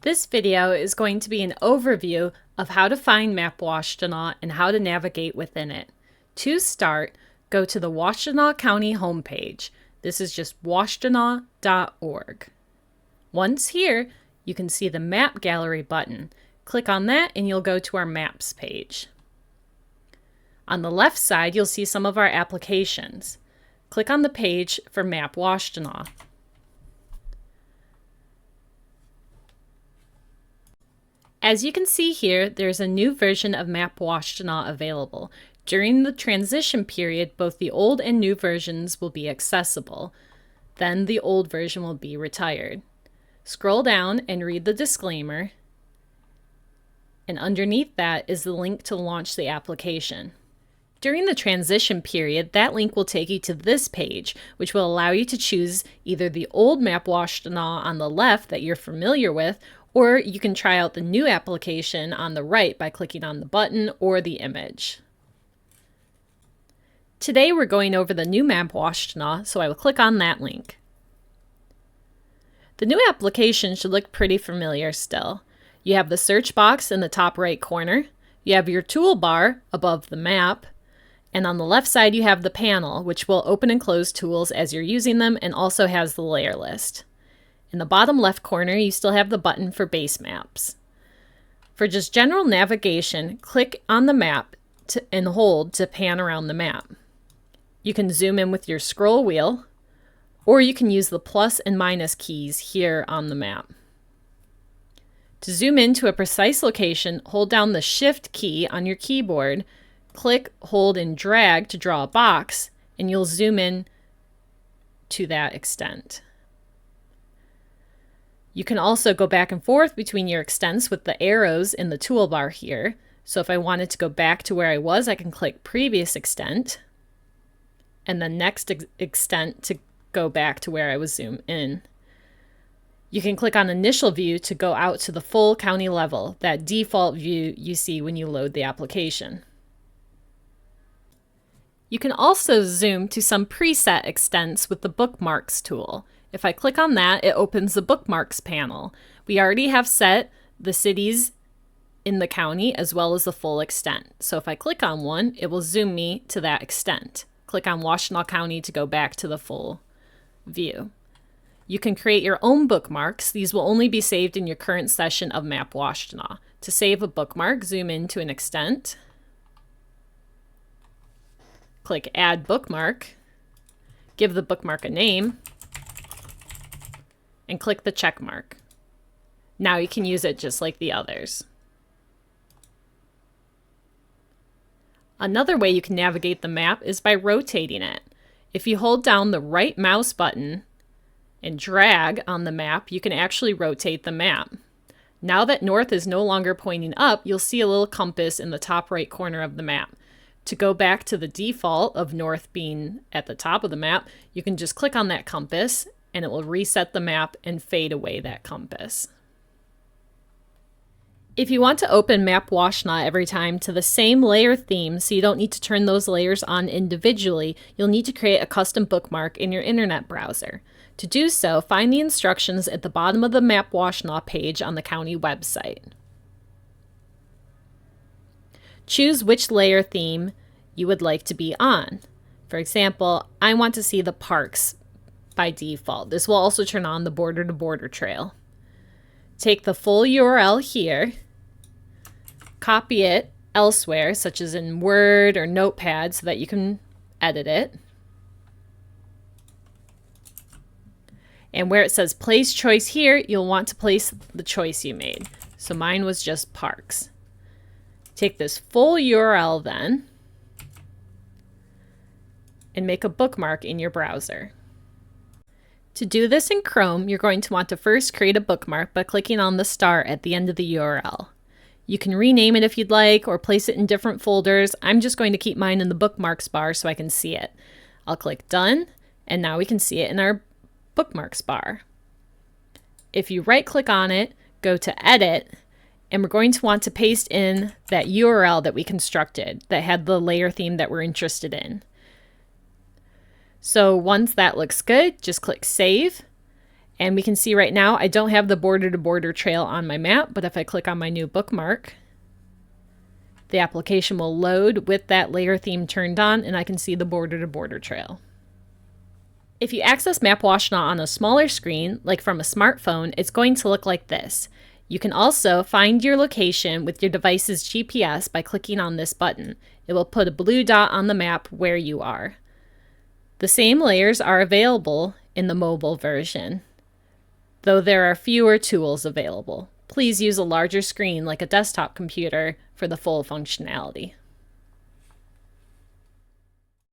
This video is going to be an overview of how to find MapWashtenaw and how to navigate within it. To start, go to the Washtenaw County homepage. This is just washtenaw.org. Once here, you can see the Map Gallery button. Click on that and you'll go to our Maps page. On the left side, you'll see some of our applications. Click on the page for MapWashtenaw. As you can see here, there's a new version of MapWashtenaw available. During the transition period, both the old and new versions will be accessible. Then the old version will be retired. Scroll down and read the disclaimer. And underneath that is the link to launch the application. During the transition period, that link will take you to this page, which will allow you to choose either the old MapWashtenaw on the left that you're familiar with, or you can try out the new application on the right by clicking on the button or the image. Today we're going over the new MapWashtenaw, so I will click on that link. The new application should look pretty familiar still. You have the search box in the top right corner, you have your toolbar above the map, and on the left side you have the panel, which will open and close tools as you're using them and also has the layer list. In the bottom left corner, you still have the button for base maps. For just general navigation, click on the map and hold to pan around the map. You can zoom in with your scroll wheel, or you can use the plus and minus keys here on the map. To zoom in to a precise location, hold down the Shift key on your keyboard, click, hold, and drag to draw a box, and you'll zoom in to that extent. You can also go back and forth between your extents with the arrows in the toolbar here. So if I wanted to go back to where I was, I can click Previous Extent, and then Next Extent to go back to where I was zoomed in. You can click on Initial View to go out to the full county level, that default view you see when you load the application. You can also zoom to some preset extents with the Bookmarks tool. If I click on that, it opens the Bookmarks panel. We already have set the cities in the county as well as the full extent. So if I click on one, it will zoom me to that extent. Click on Washtenaw County to go back to the full view. You can create your own bookmarks. These will only be saved in your current session of MapWashtenaw. To save a bookmark, zoom in to an extent. Click Add Bookmark. Give the bookmark a name. And click the check mark. Now you can use it just like the others. Another way you can navigate the map is by rotating it. If you hold down the right mouse button and drag on the map, you can actually rotate the map. Now that north is no longer pointing up, you'll see a little compass in the top right corner of the map. To go back to the default of north being at the top of the map, you can just click on that compass and it will reset the map and fade away that compass. If you want to open MapWashtenaw every time to the same layer theme so you don't need to turn those layers on individually, you'll need to create a custom bookmark in your internet browser. To do so, find the instructions at the bottom of the MapWashtenaw page on the county website. Choose which layer theme you would like to be on. For example, I want to see the parks by default. This will also turn on the border-to-border trail. Take the full URL here, copy it elsewhere, such as in Word or Notepad, so that you can edit it. And where it says place choice here, you'll want to place the choice you made. So mine was just parks. Take this full URL then and make a bookmark in your browser. To do this in Chrome, you're going to want to first create a bookmark by clicking on the star at the end of the URL. You can rename it if you'd like or place it in different folders. I'm just going to keep mine in the bookmarks bar so I can see it. I'll click Done, and now we can see it in our bookmarks bar. If you right-click on it, go to Edit, and we're going to want to paste in that URL that we constructed that had the layer theme that we're interested in. So once that looks good, just click Save, And we can see right now I don't have the border-to-border trail on my map, but if I click on my new bookmark, the application will load with that layer theme turned on, and I can see the border-to-border trail. If you access MapWashtenaw on a smaller screen, like from a smartphone, it's going to look like this. You can also find your location with your device's GPS by clicking on this button. It will put a blue dot on the map where you are. The same layers are available in the mobile version, though there are fewer tools available. Please use a larger screen like a desktop computer for the full functionality.